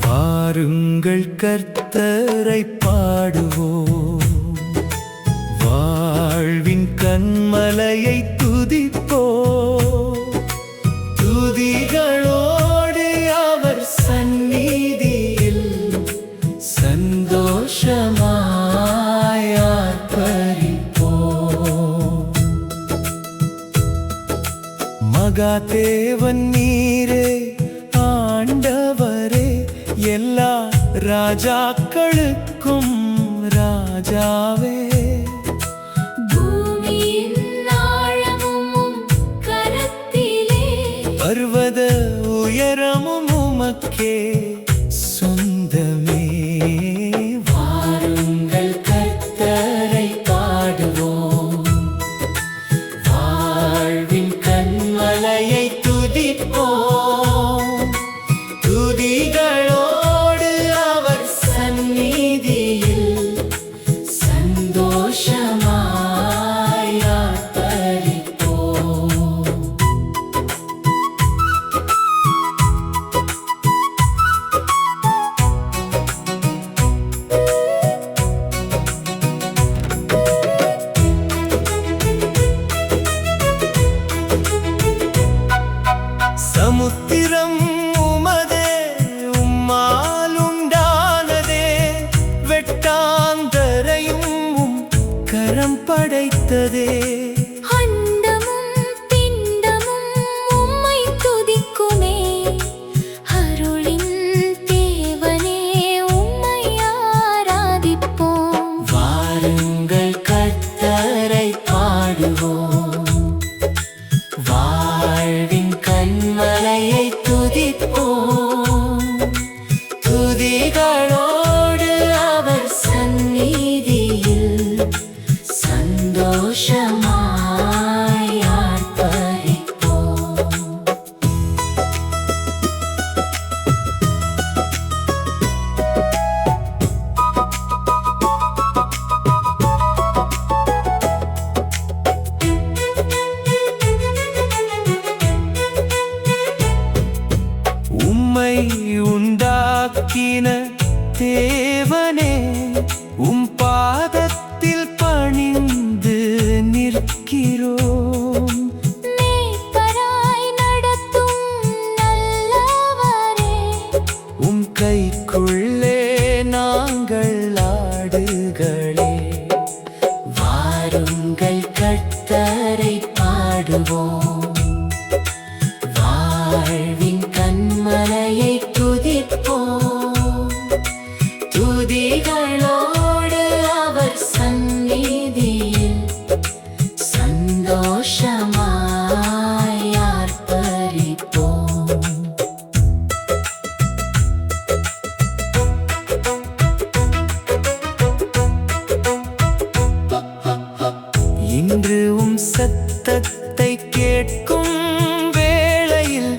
வாருங்கள் கர்த்தரை பாடுவோம், வாழ்வின் கன்மலையை துதிப்போம். துதிகளோடு அவர் சந்நிதியில் சந்தோஷமாய் ஆர்ப்பரிப்போம். மகாதேவன் நீரே, ஆண்டவரே, எல்லா ராஜாக்களுக்கும் ராஜாவே. பூமியின் ஆழமும் கரத்திலே, பர்வத உயரமும் உமக்கே சொந்தமே. வாருங்கள் கர்த்தரை பாடுவோம், வாழ்வின் கன்மலையை துதிப்போம். துதிகளோடு அவர் சந்நிதியில் சந்தோஷமாய் ஆர்ப்பரிப்போம். சமுத்திரம் உமதே, உம்மால் உண்டானதே, வெட்டாந்தரையும் உம் கரம் படைத்ததே. அண்டமும் பிண்டமும் உம்மை துதிக்குமே, அருளின் தேவனே உம்மை ஆராதிப்போம். வாருங்கள் கர்த்தரை பாடுவோம், வாழ்வின் கன்மலையை துதிப்போம். துதிகளோடு அவர் சந்நிதியில் சந்தோஷமாய் ஆர்ப்பரிப்போம். உம்மை உண்டாக்கின தேவனே, உம் பாதத்தில் பணிந்து நிற்கிறோம். மேய்ப்பராய் நடத்தும் நல்லவரே, உம் கைக்குள்ளே நாங்கள் ஆடுகளே. வாருங்கள் கர்த்தரை பாடுவோம், வாழ்வின் கன்மலையை துதிப்போம். துதிகளோடு அவர் சந்நிதியில் சந்தோஷமாய் ஆர்ப்பரிப்போம். இன்று உம் சத்தத்தை கேட்கும் வேளையில்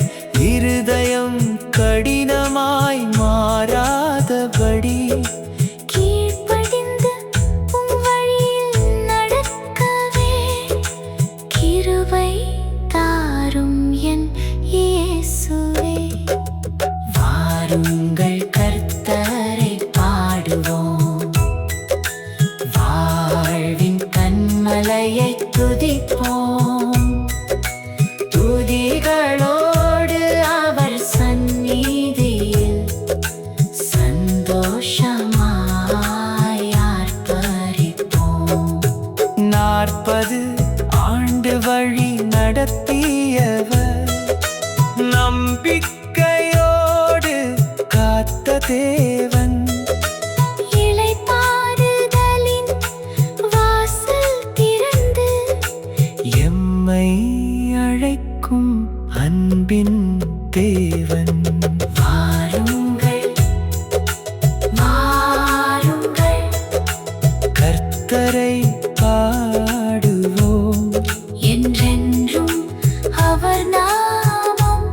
இருதயம் கடினமாய் மாறாதபடி கீழ்ப்படிந்து உம் வழியில் நடக்கவே கிருபை தாரும் என் இயேசுவே. வாருங்கள் கர்த்தரை பாடுவோம், வாழ்வின் கன்மலையை துதிப்போம். துதிகளோடு அவர் சந்நிதியில் சந்தோஷமாய் ஆர்ப்பரிப்போம். 40 ஆண்டு வழி நடத்தியவர், நம்பிக்கையோடு காத்த தேவன். இளைப்பாறுதலின் வாசல் திறந்து எம்மை அழைக்கும் அன்பின் தேவன். வாருங்கள் வாருங்கள் கர்த்தரை பாடுவோம், என்றென்றும் அவர் நாமம்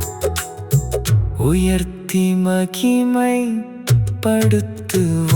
உயர்த்தி மகிமை வெளிப்படுத்துவார்.